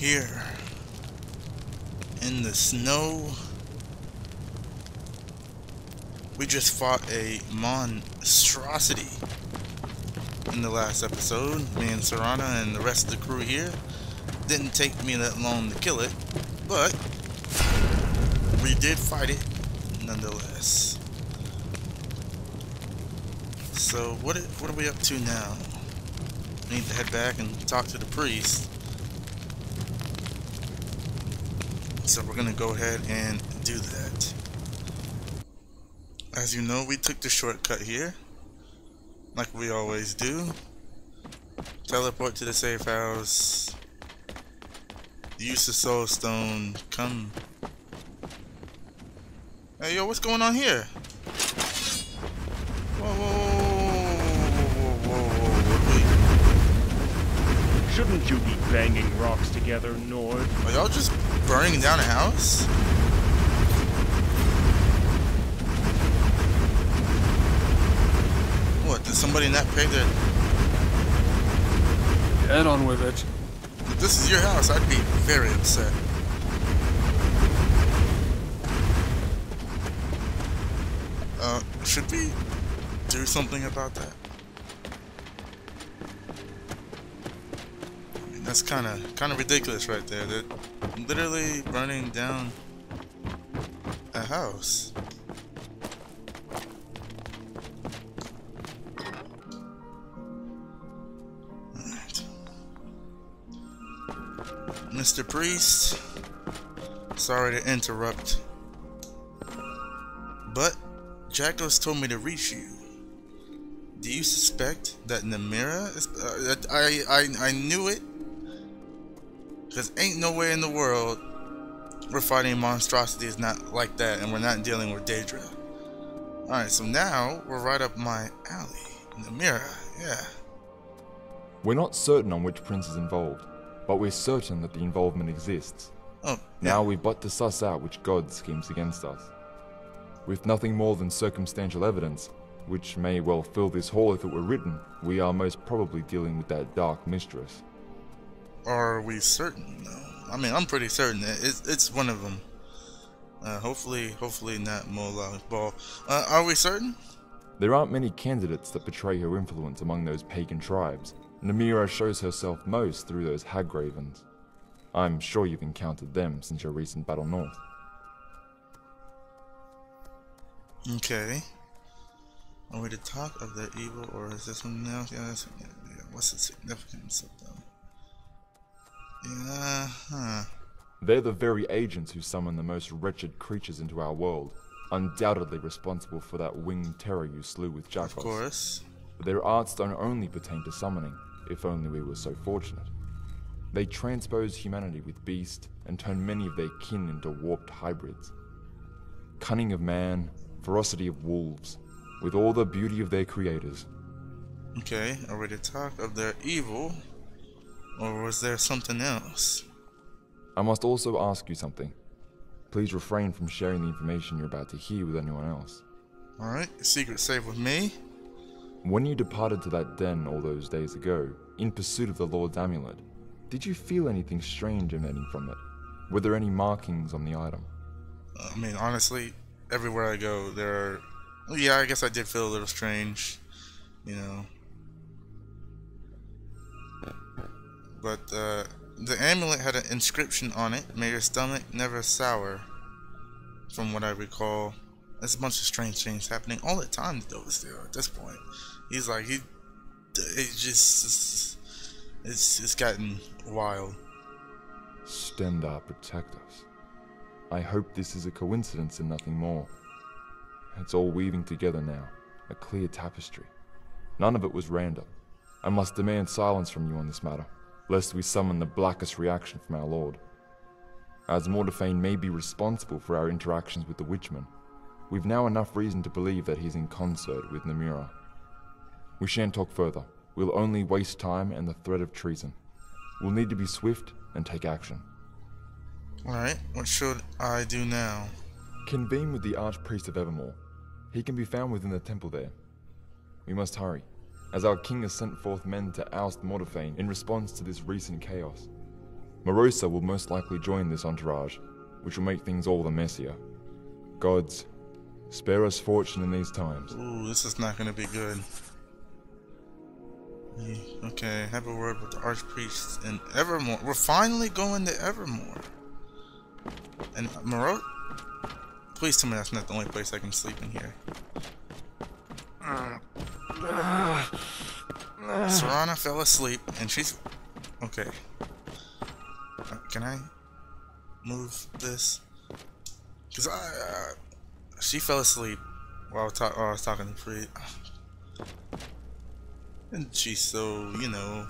here in the snow. We just fought a monstrosity in the last episode. Me and Serana and the rest of the crew here. Didn't take me that long to kill it, but we did fight it nonetheless. So what are we up to now? We need to head back and talk to the priest. So we're gonna go ahead and do that. As you know, we took the shortcut here, like we always do. Teleport to the safe house. Use the soul stone. Come. Hey, yo, what's going on here? Whoa, Shouldn't you be banging rocks together, Nord? Are y'all just burning down a house? What, did somebody not pay their... Get on with it. If this is your house, I'd be very upset. Should we do something about that? I mean, that's kind of ridiculous right there. They're literally burning down a house. Alright. Mr. Priest, sorry to interrupt, but Jackos told me to reach you. Do you suspect that Namira is... I knew it. Because ain't no way in the world we're fighting monstrosities not like that, and we're not dealing with Daedra. Alright, so now we're right up my alley. Namira, yeah. We're not certain on which prince is involved, but we're certain that the involvement exists. Oh, now we've but to suss out which god schemes against us. With nothing more than circumstantial evidence, which may well fill this hall if it were written, we are most probably dealing with that dark mistress. Are we certain, though? I mean, I'm pretty certain that it's one of them. Hopefully not Mola Ball. Are we certain? There aren't many candidates that betray her influence among those pagan tribes. Namira shows herself most through those Hagravens. I'm sure you've encountered them since your recent battle north. Okay. Are we to talk of their evil, or is there something else? Yeah, what's the significance of them? Yeah, huh. They're the very agents who summon the most wretched creatures into our world, undoubtedly responsible for that winged terror you slew with Jackos. Of course. But their arts don't only pertain to summoning, if only we were so fortunate. They transpose humanity with beast and turn many of their kin into warped hybrids. Cunning of man, ferocity of wolves, with all the beauty of their creators. Okay, are we to talk of their evil, or was there something else? I must also ask you something. Please refrain from sharing the information you're about to hear with anyone else. Alright, secret safe with me. When you departed to that den all those days ago, in pursuit of the Lord's amulet, did you feel anything strange emanating from it? Were there any markings on the item? I mean, honestly, everywhere I go, there are... Yeah, I guess I did feel a little strange, you know. But, the amulet had an inscription on it. May your stomach never sour, from what I recall. There's a bunch of strange things happening all the time, though, still, at this point. He's like, it's gotten wild. Stendar, protect us. I hope this is a coincidence and nothing more. It's all weaving together now, a clear tapestry. None of it was random. I must demand silence from you on this matter, lest we summon the blackest reaction from our lord. As Mordephane may be responsible for our interactions with the Witchman, we've now enough reason to believe that he's in concert with Namira. We shan't talk further. We'll only waste time and the threat of treason. We'll need to be swift and take action. Alright, what should I do now? Convene with the Archpriest of Evermore. He can be found within the temple there. We must hurry, as our king has sent forth men to oust Mordephane in response to this recent chaos. Morosa will most likely join this entourage, which will make things all the messier. Gods, spare us fortune in these times. Ooh, this is not gonna be good. Okay, have a word with the Archpriest in Evermore. We're finally going to Evermore. And please tell me that's not the only place I can sleep in here. Serana fell asleep, and she's... Okay. Can I move this? Because she fell asleep while I was talking to Priest. And she's so, you know,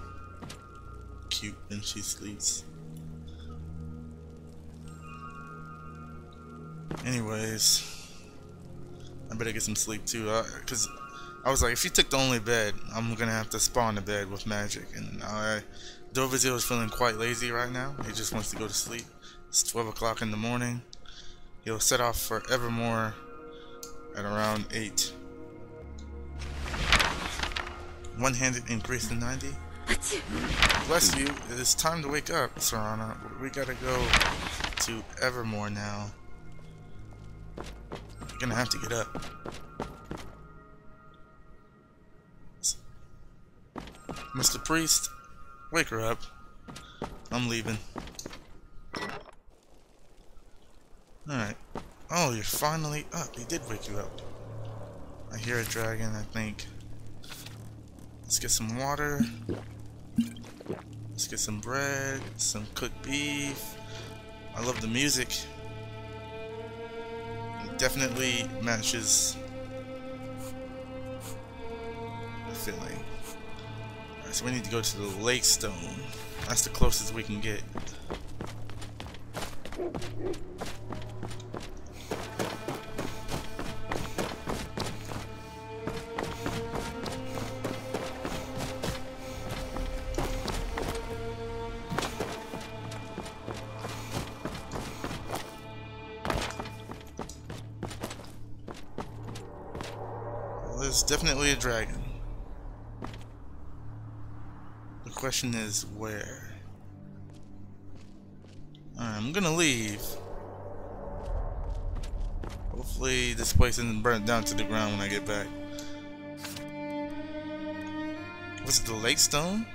cute when she sleeps. Anyways, I better get some sleep too, because I was like, if she took the only bed, I'm gonna have to spawn a bed with magic, and Dovizil is feeling quite lazy right now. He just wants to go to sleep. It's 12 o'clock in the morning. He'll set off for Evermore at around 8. One-handed increase to 90. Bless you. It is time to wake up, Serana. We gotta go to Evermore now. You're gonna have to get up. Mr. Priest, wake her up. I'm leaving. Alright. Oh, you're finally up. He did wake you up. I hear a dragon, I think. Let's get some water. Let's get some bread, some cooked beef. I love the music. It definitely matches the feeling. Alright, so we need to go to the Lake Stone. That's the closest we can get. There's definitely a dragon. The question is where? Alright, I'm gonna leave. Hopefully this place isn't burnt down to the ground when I get back. Was it the Lake Stone?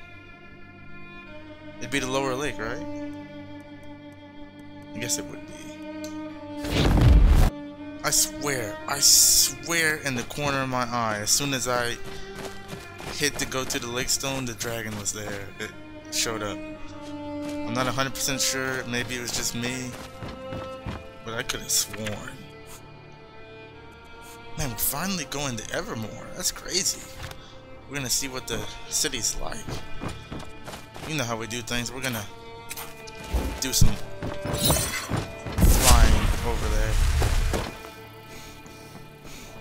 It'd be the lower lake, right? I guess it would be. I swear in the corner of my eye, as soon as I hit to go to the Lake Stone, the dragon was there. It showed up. I'm not 100% sure, maybe it was just me, but I could have sworn. Man, we're finally going to Evermore. That's crazy. We're gonna see what the city's like. You know how we do things. We're gonna do some flying over there.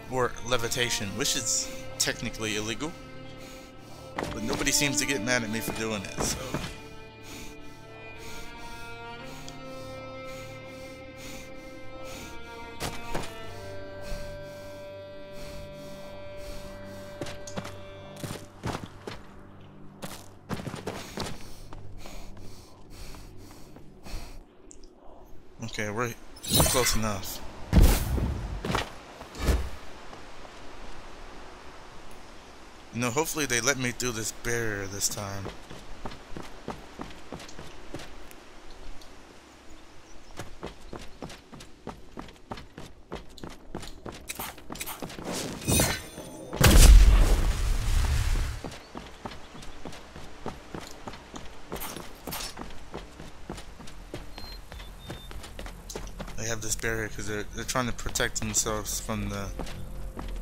Or levitation, which is technically illegal, but nobody seems to get mad at me for doing it, so. Okay, we're close enough. You know, hopefully they let me through this barrier this time. They have this barrier because they're trying to protect themselves from the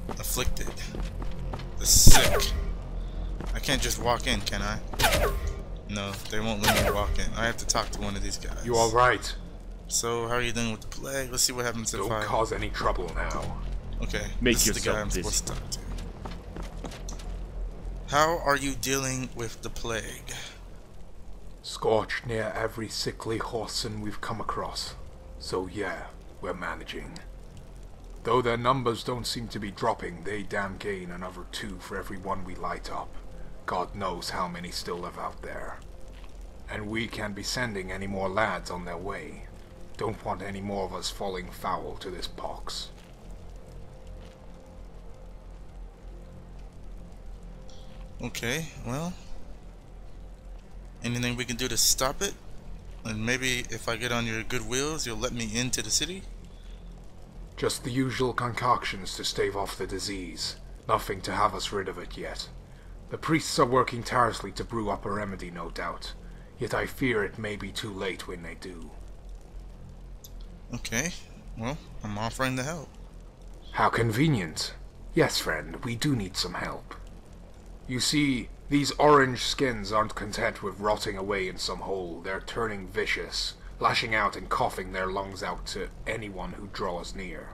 afflicted. The sick. I can't just walk in, can I? No, they won't let me walk in. I have to talk to one of these guys. You alright? So, how are you doing with the plague? Let's see what happens if Don't cause any trouble now. Okay, Make this is the guy I'm yourself supposed to talk to. How are you dealing with the plague? Scorched near every sickly horseman we've come across. So yeah, we're managing. Though their numbers don't seem to be dropping, they damn gain another 2 for every one we light up. God knows how many still live out there. and we can't be sending any more lads on their way. Don't want any more of us falling foul to this pox. Okay, well, anything we can do to stop it? And maybe if I get on your good wheels, you'll let me into the city? Just the usual concoctions to stave off the disease. Nothing to have us rid of it yet. The priests are working tirelessly to brew up a remedy, no doubt. Yet I fear it may be too late when they do. Okay, well, I'm offering to help. How convenient. Yes, friend, we do need some help. You see, these orange skins aren't content with rotting away in some hole. They're turning vicious, lashing out and coughing their lungs out to anyone who draws near.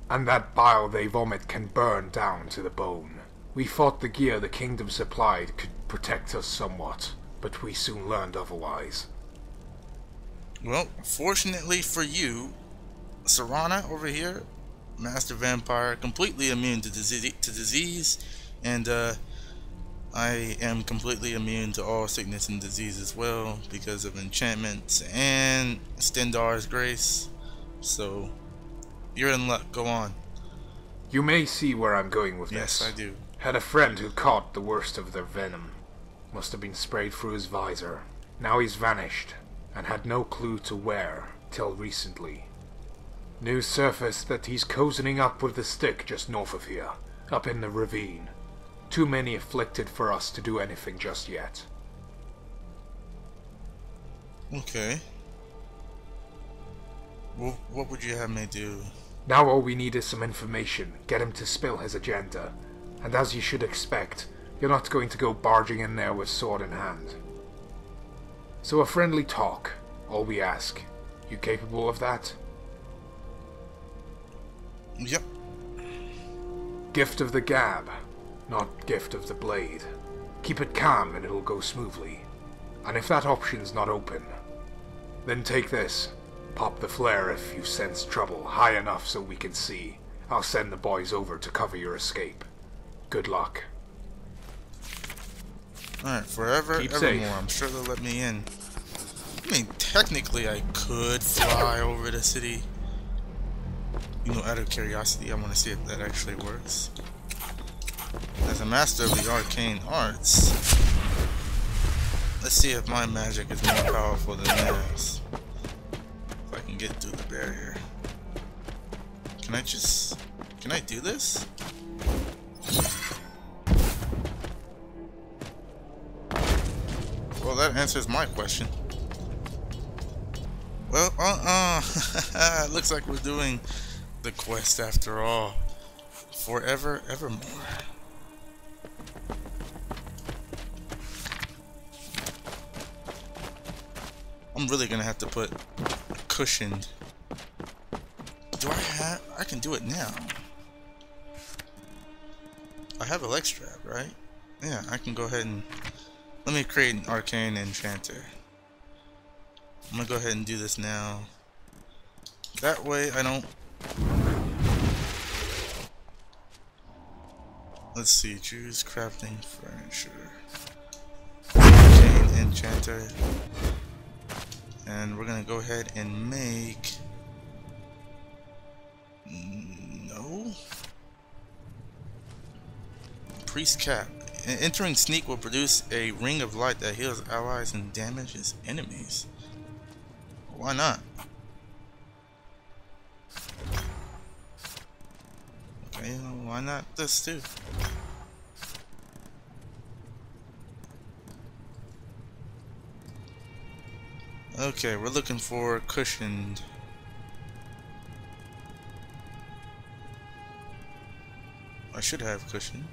And that bile they vomit can burn down to the bone. We thought the gear the kingdom supplied could protect us somewhat, but we soon learned otherwise. Well, fortunately for you, Serana over here, Master Vampire, completely immune to disease, and I am completely immune to all sickness and disease as well because of enchantments and Stendar's grace. So, you're in luck. Go on. You may see where I'm going with Yes, this. I do. Had a friend who caught the worst of their venom. Must have been sprayed through his visor. Now he's vanished, and had no clue to where, till recently. News surfaced that he's cozying up with the stick just north of here, up in the ravine. Too many afflicted for us to do anything just yet. Okay. Well, what would you have me do? Now all we need is some information, get him to spill his agenda. And as you should expect, you're not going to go barging in there with sword in hand. So a friendly talk, all we ask. You capable of that? Yep. Gift of the gab, not gift of the blade. Keep it calm and it'll go smoothly. And if that option's not open, then take this. Pop the flare if you sense trouble, high enough so we can see. I'll send the boys over to cover your escape. Good luck. Alright, forever, Keep evermore. safe. I'm sure they'll let me in. I mean, technically I could fly over the city. You know, out of curiosity, I want to see if that actually works. As a master of the arcane arts, let's see if my magic is more powerful than theirs. If I can get through the barrier. Can I do this? Well, that answers my question. Well, looks like we're doing the quest after all. Forever, evermore. I'm really gonna have to put cushioned. I can do it now. I have a leg strap, right? Yeah, I can go ahead and let me create an arcane enchanter. I'm gonna go ahead and do this now. That way I don't. Let's see, choose crafting furniture. Arcane enchanter. And we're gonna go ahead and make. No. Priest cap. Entering sneak will produce a ring of light that heals allies and damages enemies. Why not? Okay, why not this too? Okay, we're looking for cushioned. I should have cushion.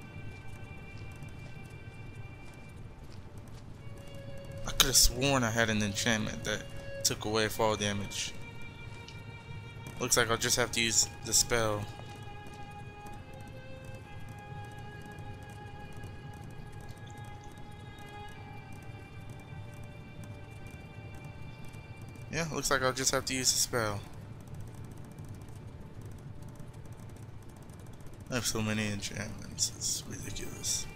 I could have sworn I had an enchantment that took away fall damage. Looks like I'll just have to use the spell. Yeah, looks like I'll just have to use the spell. I have so many enchantments, it's ridiculous.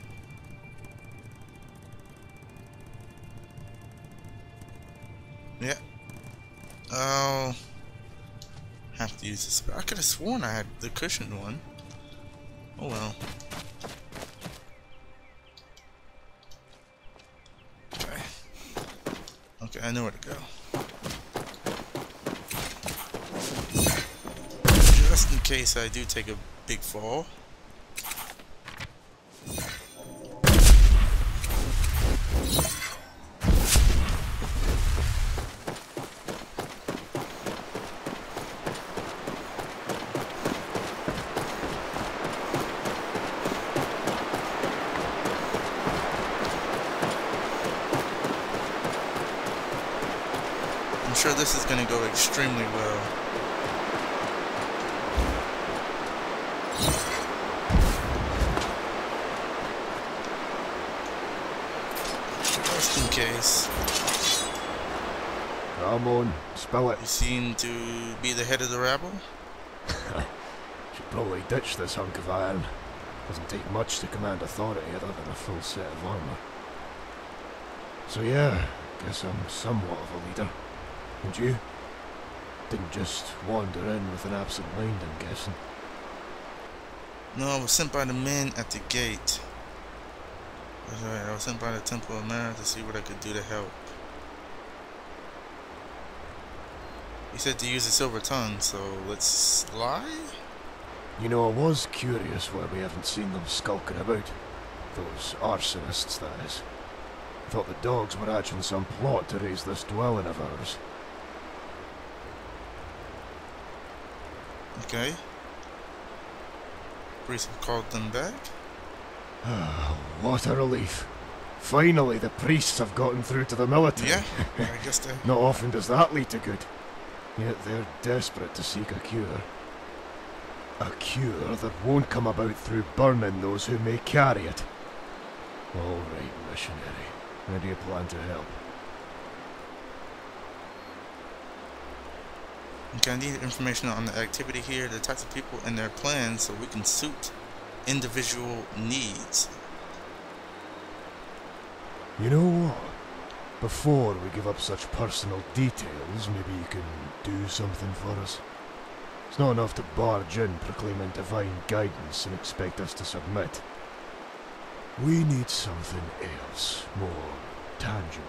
Yeah. I'll have to use this. I could have sworn I had the cushioned one. Oh well. Okay. Okay, I know where to go. Just in case I do take a big fall. I'm sure this is going to go extremely well. Just in case. Come on, spill it. You seem to be the head of the rabble? Should probably ditch this hunk of iron. Doesn't take much to command authority other than a full set of armor. So yeah, guess I'm somewhat of a leader. And you? Didn't just wander in with an absent mind, I'm guessing. No, I was sent by the men at the gate. That's right, I was sent by the Temple of Mara to see what I could do to help. He said to use a silver tongue, so let's lie? You know, I was curious why we haven't seen them skulking about. Those arsonists, that is. I thought the dogs were hatching some plot to raise this dwelling of ours. Okay. Priests have called them back. What a relief. Finally, the priests have gotten through to the military. Yeah, I guess they... Not often does that lead to good. Yet they're desperate to seek a cure. A cure that won't come about through burning those who may carry it. All right, missionary. How do you plan to help? Okay, I need information on the activity here, the types of people, and their plans so we can suit individual needs. You know what? Before we give up such personal details, maybe you can do something for us. It's not enough to barge in proclaiming divine guidance and expect us to submit. We need something else, more tangible.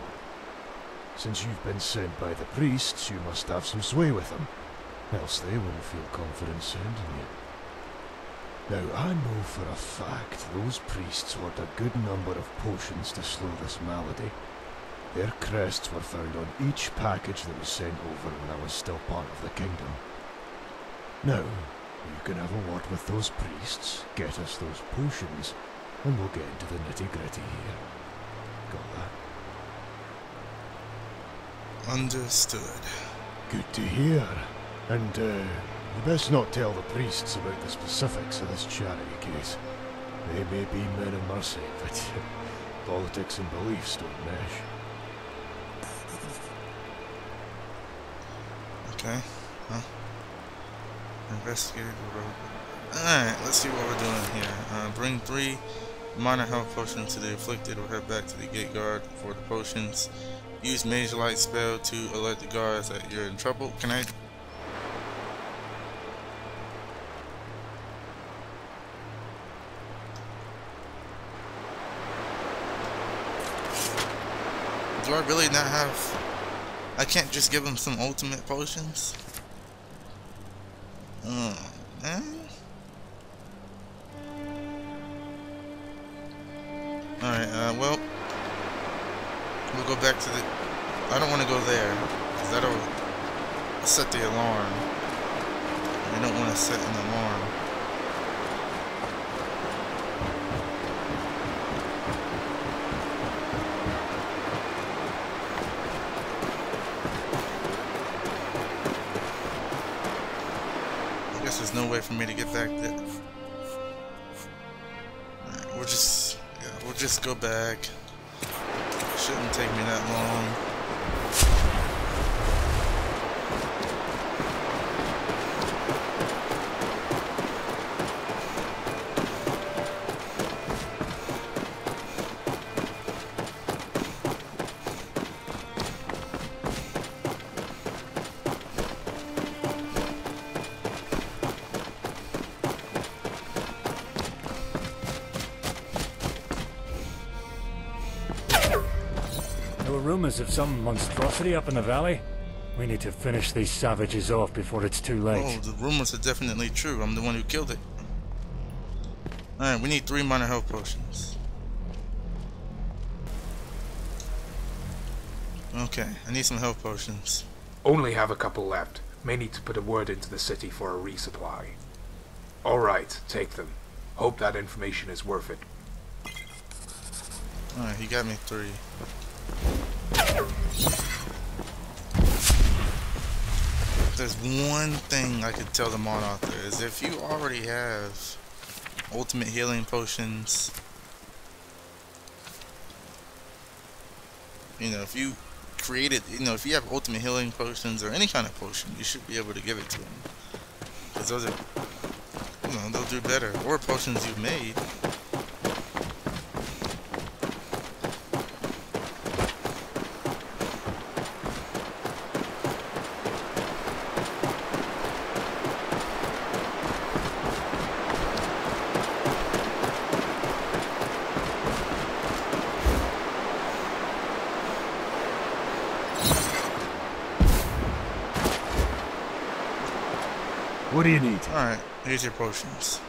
Since you've been sent by the priests, you must have some sway with them. Else they wouldn't feel confident sending you. Now, I know for a fact those priests hoard a good number of potions to slow this malady. Their crests were found on each package that was sent over when I was still part of the kingdom. Now, you can have a word with those priests, get us those potions, and we'll get into the nitty-gritty here. Got that? Understood. Good to hear. And, you best not tell the priests about the specifics of this charity case. They may be men of mercy, but politics and beliefs don't mesh. Okay. Huh? Investigate the road. Alright, let's see what we're doing here. Bring 3 minor health potions to the afflicted or head back to the gate guard for the potions. Use Mage Light spell to alert the guards that you're in trouble. Can I... Do I really not have... I can't just give him some ultimate potions? Man. Alright, well... We'll go back to the... I don't want to go there, because that'll set the alarm. I don't want to set an alarm. There's no way for me to get back there. Right, we'll just go back. Shouldn't take me that long. rumors of some monstrosity up in the valley. We need to finish these savages off before it's too late. Oh, the rumors are definitely true. I'm the one who killed it. Alright, we need 3 minor health potions. Okay, I need some health potions. Only have a couple left. May need to put a word into the city for a resupply. Alright, take them. Hope that information is worth it. Alright, he got me 3. There's one thing I could tell the mod out there is if you already have ultimate healing potions, you know, if you created, you know, if you have ultimate healing potions or any kind of potion, you should be able to give it to them. Because those are, you know, they'll do better. Or potions you've made. What do you need? Alright, here's your potions.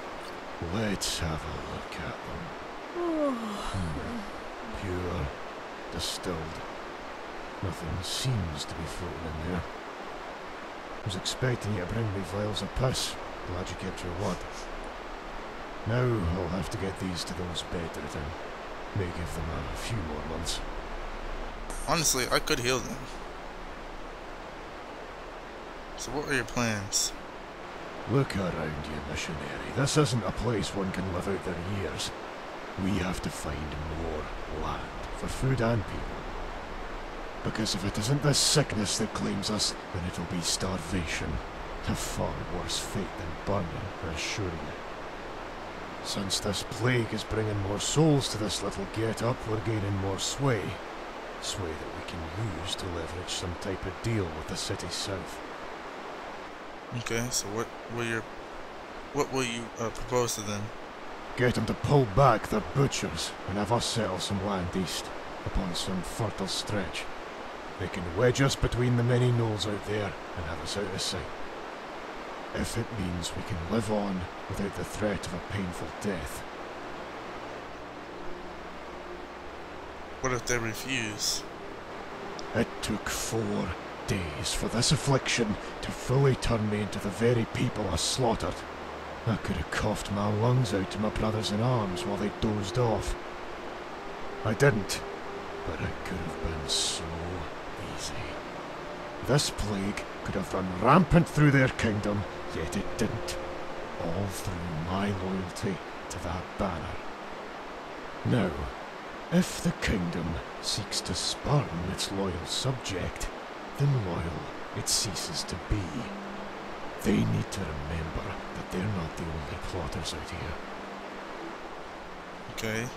Let's have a look at them. Pure, distilled. Nothing seems to be floating in there. I was expecting you to bring me vials of piss. Glad you kept your word. Now I'll have to get these to those bedridden. May give them a few more months. Honestly, I could heal them. So what are your plans? Look around you, missionary. This isn't a place one can live out their years. We have to find more land, for food and people. Because if it isn't this sickness that claims us, then it'll be starvation. A far worse fate than burning, I assure you. Since this plague is bringing more souls to this little get-up, we're gaining more sway. Sway that we can use to leverage some type of deal with the city south. Okay, so what will you propose to them? Get them to pull back their butchers and have us settle some land east, upon some fertile stretch. They can wedge us between the many knolls out there and have us out of sight. If it means we can live on without the threat of a painful death. What if they refuse? It took 4 days for this affliction to fully turn me into the very people I slaughtered. I could have coughed my lungs out to my brothers in arms while they dozed off. I didn't, but it could have been so easy. This plague could have run rampant through their kingdom, yet it didn't. All through my loyalty to that banner. Now, if the kingdom seeks to spurn its loyal subject, then loyal it ceases to be. They need to remember that they're not the only plotters out here. Okay.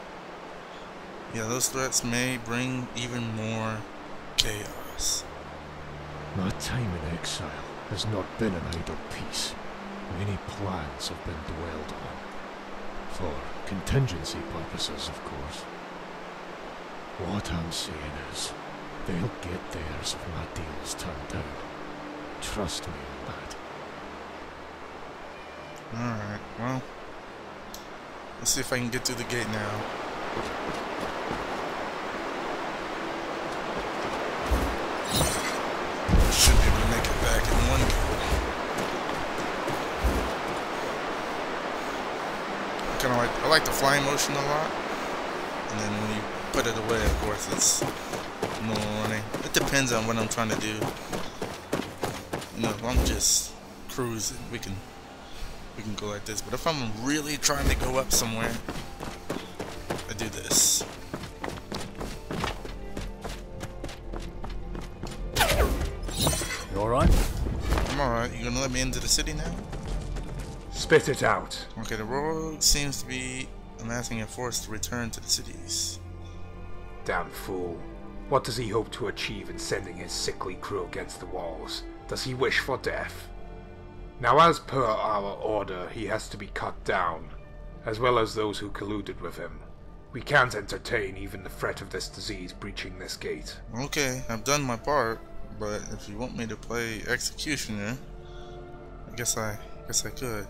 Yeah, those threats may bring even more chaos. My time in exile has not been an idle peace. Many plans have been dwelled on. For contingency purposes, of course. What I'm saying is, they'll get theirs if my deal's turned down. Trust me on that. Alright, well. Let's see if I can get through the gate now. Should be able to make it back in one go. I like the flying motion a lot. And then when you put it away, of course, it's no running. It depends on what I'm trying to do. You know, if I'm just cruising, we can go like this. But if I'm really trying to go up somewhere, I do this. You alright? I'm alright. You gonna let me into the city now? Spit it out. Okay, the rogue seems to be amassing a force to return to the cities. Damn fool. What does he hope to achieve in sending his sickly crew against the walls? Does he wish for death? Now, as per our order, he has to be cut down, as well as those who colluded with him. We can't entertain even the threat of this disease breaching this gate. Okay, I've done my part, but if you want me to play executioner, I guess I could.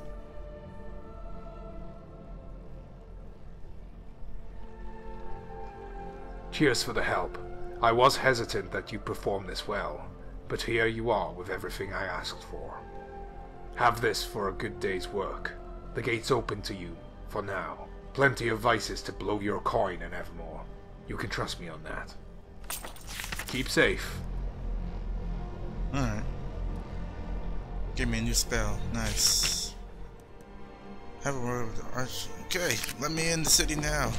Cheers for the help. I was hesitant that you performed this well, but here you are with everything I asked for. Have this for a good day's work. The gate's open to you, for now. Plenty of vices to blow your coin in Evermore. You can trust me on that. Keep safe. Alright. Give me a new spell. Nice. Have a word with the arch. Okay, let me in the city now.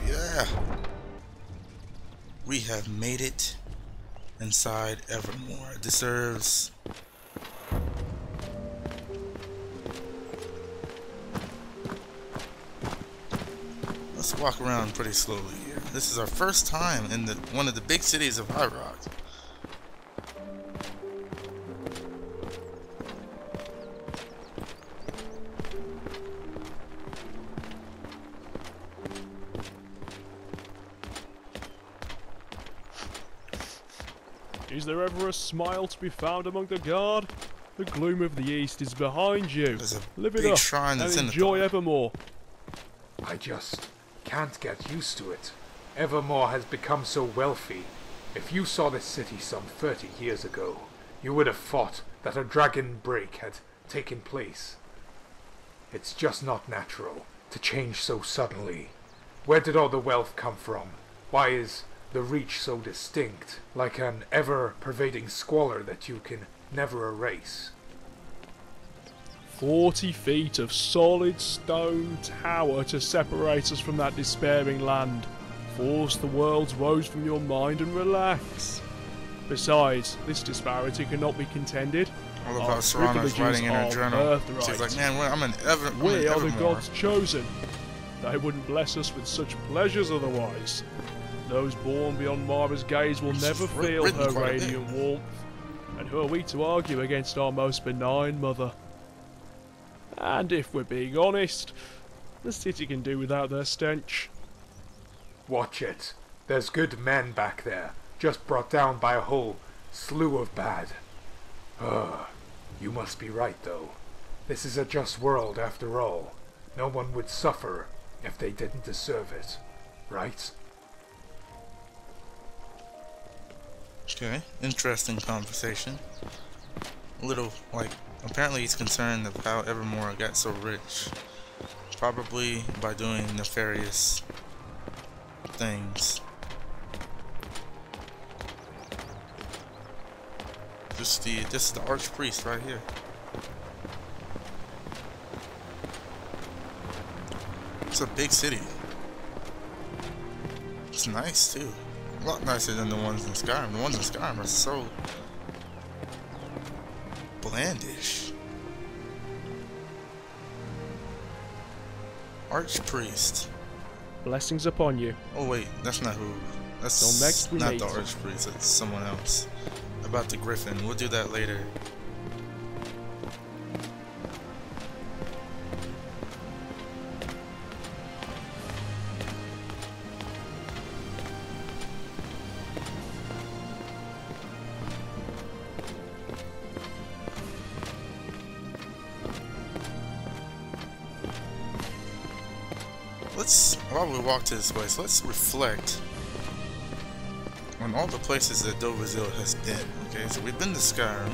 Yeah. We have made it inside Evermore. It deserves... Let's walk around pretty slowly here. This is our first time in one of the big cities of High Rock. Is there ever a smile to be found among the guard? The gloom of the east is behind you. There's a Live it big up shrine that's and in the enjoy top. Evermore. I just can't get used to it. Evermore has become so wealthy. If you saw this city some 30 years ago, you would have thought that a dragon break had taken place. It's just not natural to change so suddenly. Where did all the wealth come from? Why is the reach so distinct, like an ever-pervading squalor that you can never erase? 40 feet of solid stone tower to separate us from that despairing land. Force the world's woes from your mind and relax. Besides, this disparity cannot be contended. All Our about Serrano's privileges writing in her are journal. She's birthright. like, man, I'm in We are the Evermore. gods chosen. They wouldn't bless us with such pleasures otherwise. Those born beyond Mara's gaze will never feel written her quite a bit. radiant warmth. And who are we to argue against our most benign mother? And if we're being honest, the city can do without their stench. Watch it. There's good men back there, just brought down by a whole slew of bad. You must be right, though. This is a just world, after all. No one would suffer if they didn't deserve it, right? Okay, interesting conversation. A little, like, apparently he's concerned of how Evermore got so rich. Probably by doing nefarious things. This is the archpriest right here. It's a big city. It's nice too. A lot nicer than the ones in Skyrim. The ones in Skyrim are so blandish. Archpriest. Blessings upon you. Oh wait, that's not who. That's So next we not meet. the archpriest. That's someone else. About the griffin. We'll do that later. While we walk to this place, let's reflect on all the places that Dovazil has been. Okay, so we've been to Skyrim,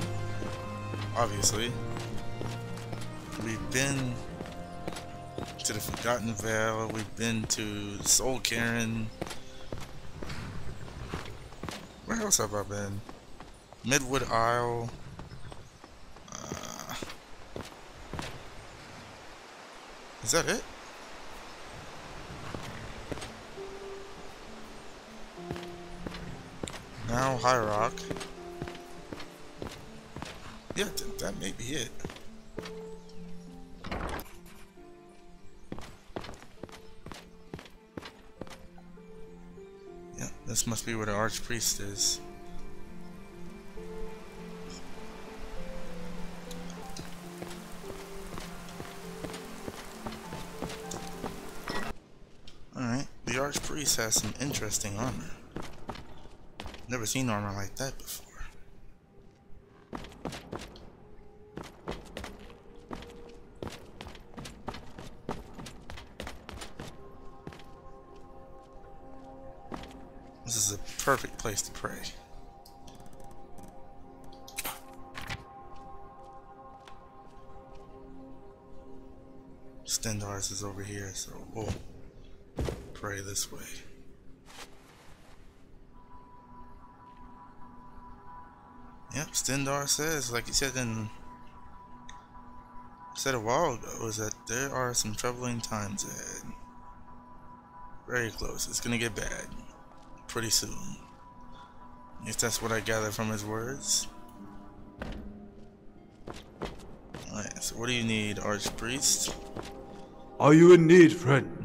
obviously. We've been to the Forgotten Vale. We've been to Soul Cairn. Where else have I been? Midwood Isle. Is that it? Now High Rock. Yeah, that may be it. Yeah, this must be where the archpriest is. Alright, the Archpriest has some interesting armor. Never seen armor like that before. This is a perfect place to pray. Stendar's is over here, so we'll pray this way. Yep, Stendar says, like he said a while ago, is that there are some troubling times ahead. Very close. It's gonna get bad pretty soon. If that's what I gather from his words. Alright, so what do you need, Archpriest? Are you in need, friend?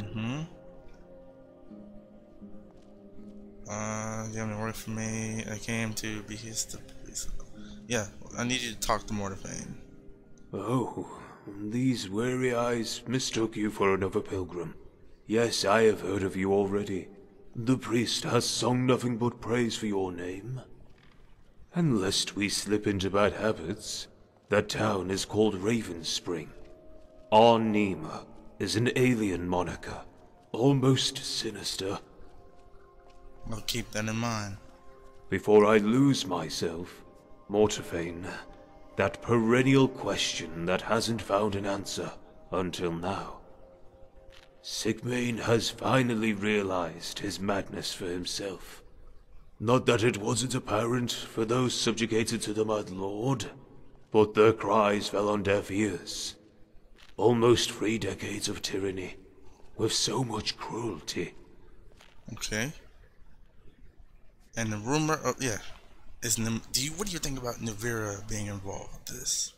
You have any work for me? I came to be his police. Yeah, I need you to talk to Mortiphane. Oh, these weary eyes mistook you for another pilgrim. Yes, I have heard of you already. The priest has sung nothing but praise for your name. And lest we slip into bad habits, that town is called Raven Spring. Our Nima is an alien moniker, almost sinister. I'll keep that in mind. Before I lose myself, Mortiphane, that perennial question that hasn't found an answer until now. Sigmane has finally realized his madness for himself. Not that it wasn't apparent for those subjugated to the Mad Lord, but their cries fell on deaf ears. Almost 3 decades of tyranny, with so much cruelty. Okay. And the rumor of, yeah, is what do you think about Navira being involved with this?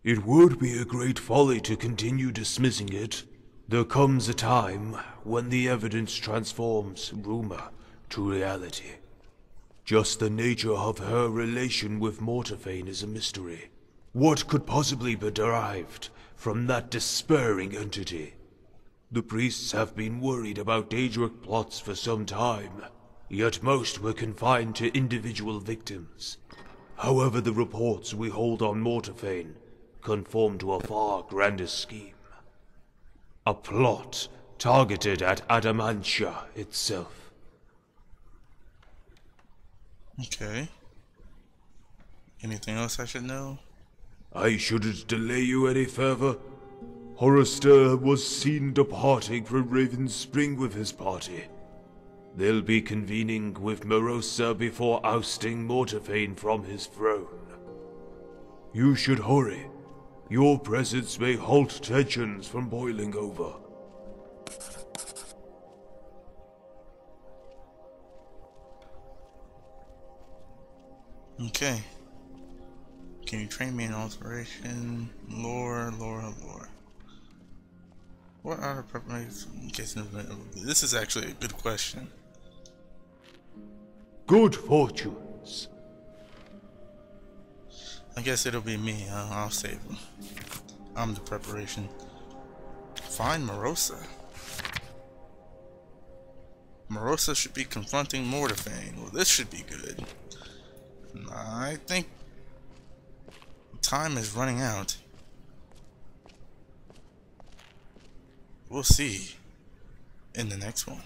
It would be a great folly to continue dismissing it. There comes a time when the evidence transforms rumor to reality. Just the nature of her relation with Mortiphane is a mystery. What could possibly be derived from that despairing entity? The priests have been worried about Daedric plots for some time, yet most were confined to individual victims. However, the reports we hold on Mortiphane conform to a far grander scheme. A plot targeted at Adamantia itself. Okay. Anything else I should know? I shouldn't delay you any further. Horrorster was seen departing from Raven Spring with his party. They'll be convening with Morosa before ousting Mortiphane from his throne. You should hurry. Your presence may halt tensions from boiling over. Okay. Can you train me in alteration? Lore. What are the preparations in case of an event? This is actually a good question. Good fortunes. I guess it'll be me. I'll save him. I'm the preparation. Find Morosa. Morosa should be confronting Mortiphane. Well, this should be good. I think time is running out. We'll see in the next one.